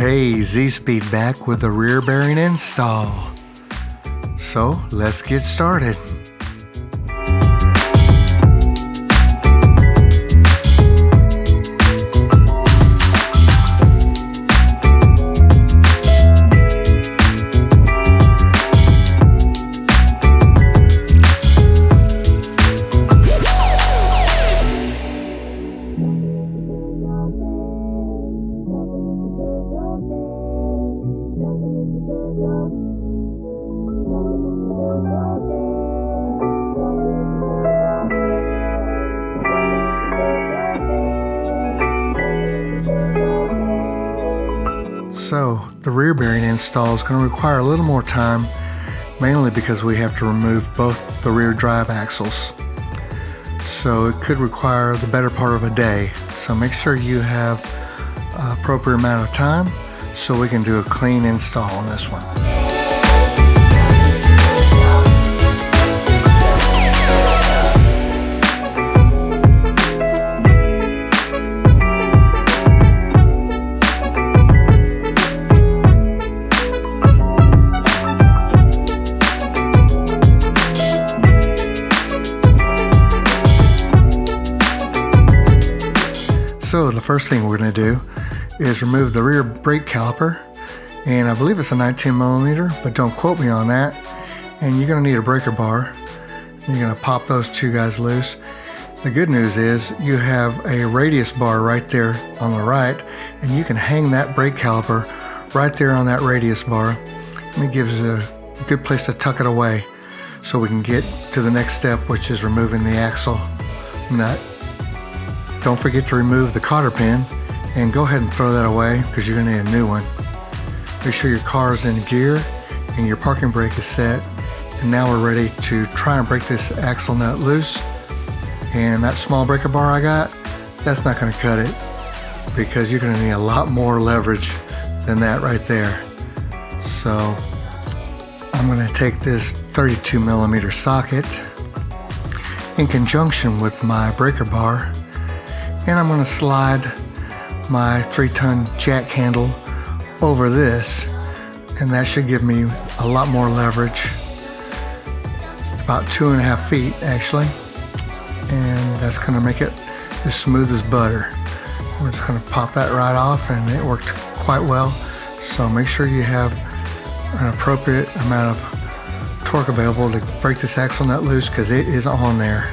Hey, Z-Speed back with the rear bearing install. So let's get started. So the rear bearing install is going to require a little more time, mainly because we have to remove both the rear drive axles. So it could require the better part of a day. So make sure you have an appropriate amount of time so we can do a clean install on this one. So the first thing we're going to do is remove the rear brake caliper, and I believe it's a 19 millimeter, but don't quote me on that. And you're going to need a breaker bar. You're going to pop those two guys loose. The good news is you have a radius bar right there on the right, and you can hang that brake caliper right there on that radius bar, and it gives it a good place to tuck it away so we can get to the next step, which is removing the axle nut. Don't forget to remove the cotter pin, and go ahead and throw that away because you're going to need a new one. Make sure your car is in gear and your parking brake is set. And now we're ready to try and break this axle nut loose. And that small breaker bar I got, that's not going to cut it because you're going to need a lot more leverage than that right there. So I'm going to take this 32 millimeter socket in conjunction with my breaker bar, and I'm going to slide my 3-ton jack handle over this, and that should give me a lot more leverage, about 2.5 feet actually, and that's going to make it as smooth as butter. We're just going to pop that right off, and it worked quite well. So make sure you have an appropriate amount of torque available to break this axle nut loose because it is on there.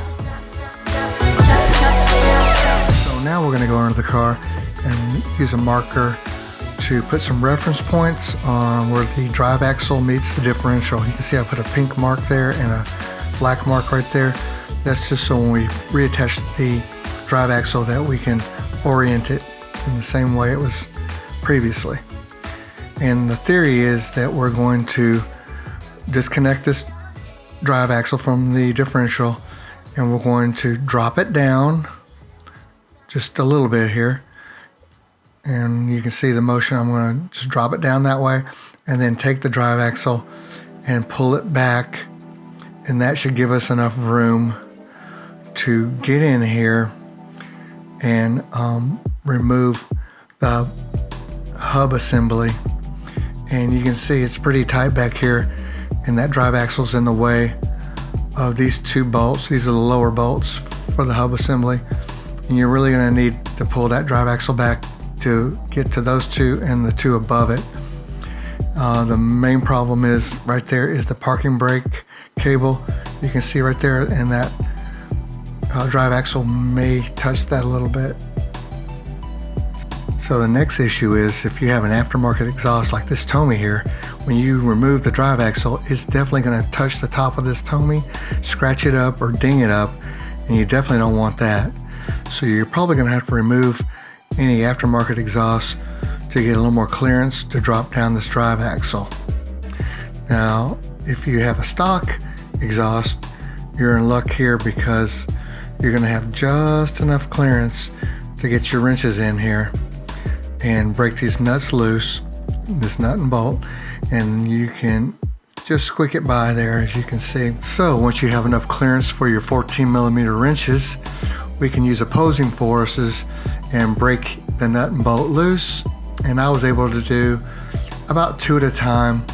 Now we're going to go into the car and use a marker to put some reference points on where the drive axle meets the differential. You can see I put a pink mark there and a black mark right there. That's just so when we reattach the drive axle that we can orient it in the same way it was previously. And the theory is that we're going to disconnect this drive axle from the differential, and we're going to drop it down just a little bit here, and you can see the motion. I'm going to just drop it down that way and then take the drive axle and pull it back, and that should give us enough room to get in here and remove the hub assembly. And you can see it's pretty tight back here, and that drive axle's in the way of these two bolts. These are the lower bolts for the hub assembly. And you're really going to need to pull that drive axle back to get to those two and the two above it. The main problem is right there is the parking brake cable. You can see right there, and that drive axle may touch that a little bit. So the next issue is if you have an aftermarket exhaust like this Tommy here, when you remove the drive axle, it's definitely going to touch the top of this Tommy, scratch it up or ding it up, and you definitely don't want that. So you're probably going to have to remove any aftermarket exhaust to get a little more clearance to drop down this drive axle. Now, if you have a stock exhaust, you're in luck here because you're going to have just enough clearance to get your wrenches in here and break these nuts loose, this nut and bolt, and you can just squeak it by there, as you can see. So once you have enough clearance for your 14 millimeter wrenches, we can use opposing forces and break the nut and bolt loose and I was able to do about 2 at a time.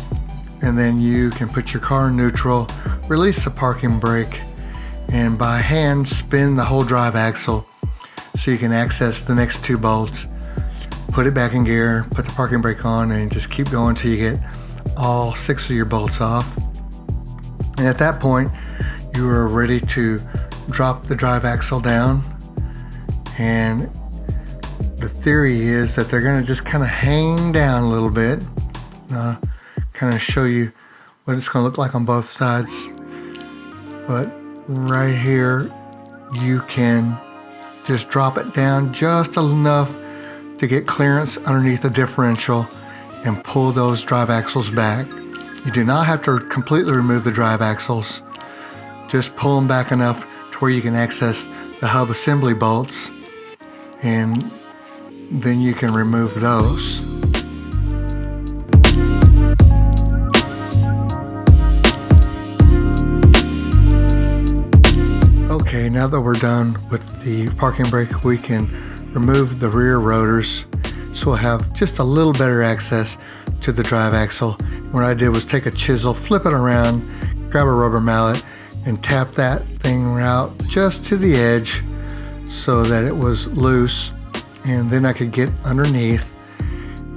And then you can put your car in neutral, release the parking brake, and by hand spin the whole drive axle so you can access the next 2 bolts. Put it back in gear, put the parking brake on, and just keep going until you get all 6 of your bolts off. And at that point, you are ready to drop the drive axle down. And the theory is that they're going to just kind of hang down a little bit. Kind of show you what it's going to look like on both sides. But right here, you can just drop it down just enough to get clearance underneath the differential and pull those drive axles back. You do not have to completely remove the drive axles. Just pull them back enough to where you can access the hub assembly bolts, and then you can remove those. Okay, now that we're done with the parking brake, we can remove the rear rotors, so we'll have just a little better access to the drive axle. And what I did was take a chisel, flip it around, grab a rubber mallet, and tap that thing out just to the edge so that it was loose, and then I could get underneath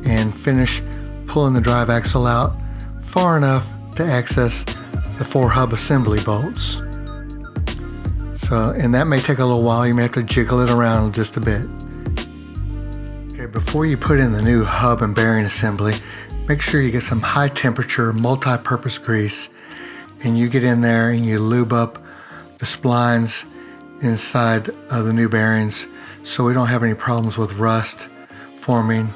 and finish pulling the drive axle out far enough to access the 4 hub assembly bolts. And that may take a little while. You may have to jiggle it around just a bit. Okay, before you put in the new hub and bearing assembly, make sure you get some high temperature multi-purpose grease, and you get in there and you lube up the splines inside of the new bearings so we don't have any problems with rust forming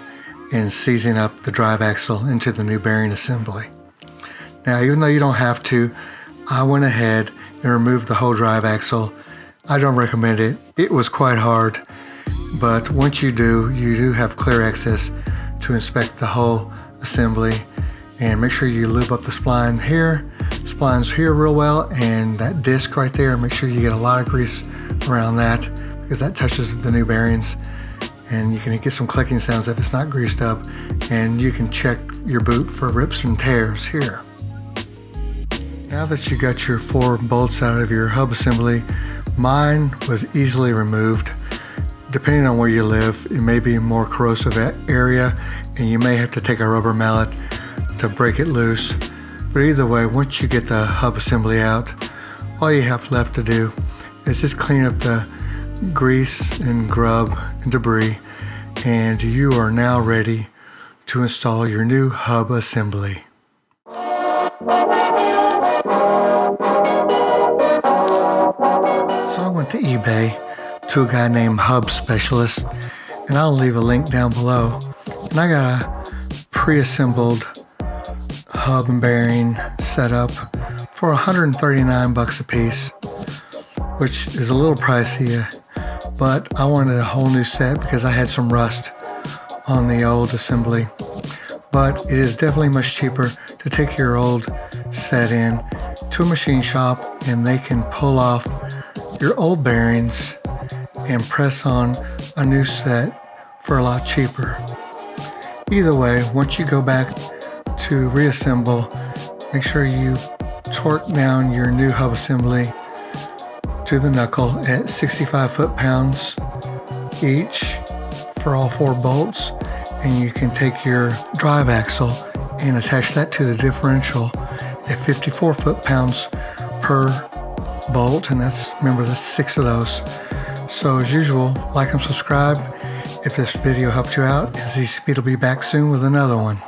and seizing up the drive axle into the new bearing assembly. Now, even though you don't have to, I went ahead and removed the whole drive axle. I don't recommend it. It was quite hard, but once you do have clear access to inspect the whole assembly. And make sure you lube up the splines here real well, and that disc right there, make sure you get a lot of grease around that because that touches the new bearings, and you can get some clicking sounds if it's not greased up. And you can check your boot for rips and tears here. Now that you got your 4 bolts out of your hub assembly, mine was easily removed. Depending on where you live, it may be a more corrosive area and you may have to take a rubber mallet to break it loose. But either way, once you get the hub assembly out, all you have left to do is just clean up the grease and grub and debris, and you are now ready to install your new hub assembly. So I went to eBay to a guy named Hub Specialist, and I'll leave a link down below. And I got a pre-assembled hub and bearing set up for $139 a piece, which is a little pricey, but I wanted a whole new set because I had some rust on the old assembly. But it is definitely much cheaper to take your old set in to a machine shop, and they can pull off your old bearings and press on a new set for a lot cheaper. Either way, once you go back to reassemble, make sure you torque down your new hub assembly to the knuckle at 65 foot-pounds each for all 4 bolts, and you can take your drive axle and attach that to the differential at 54 foot-pounds per bolt, and remember that's 6 of those. So as usual, like and subscribe if this video helped you out, as Easy Speed will be back soon with another one.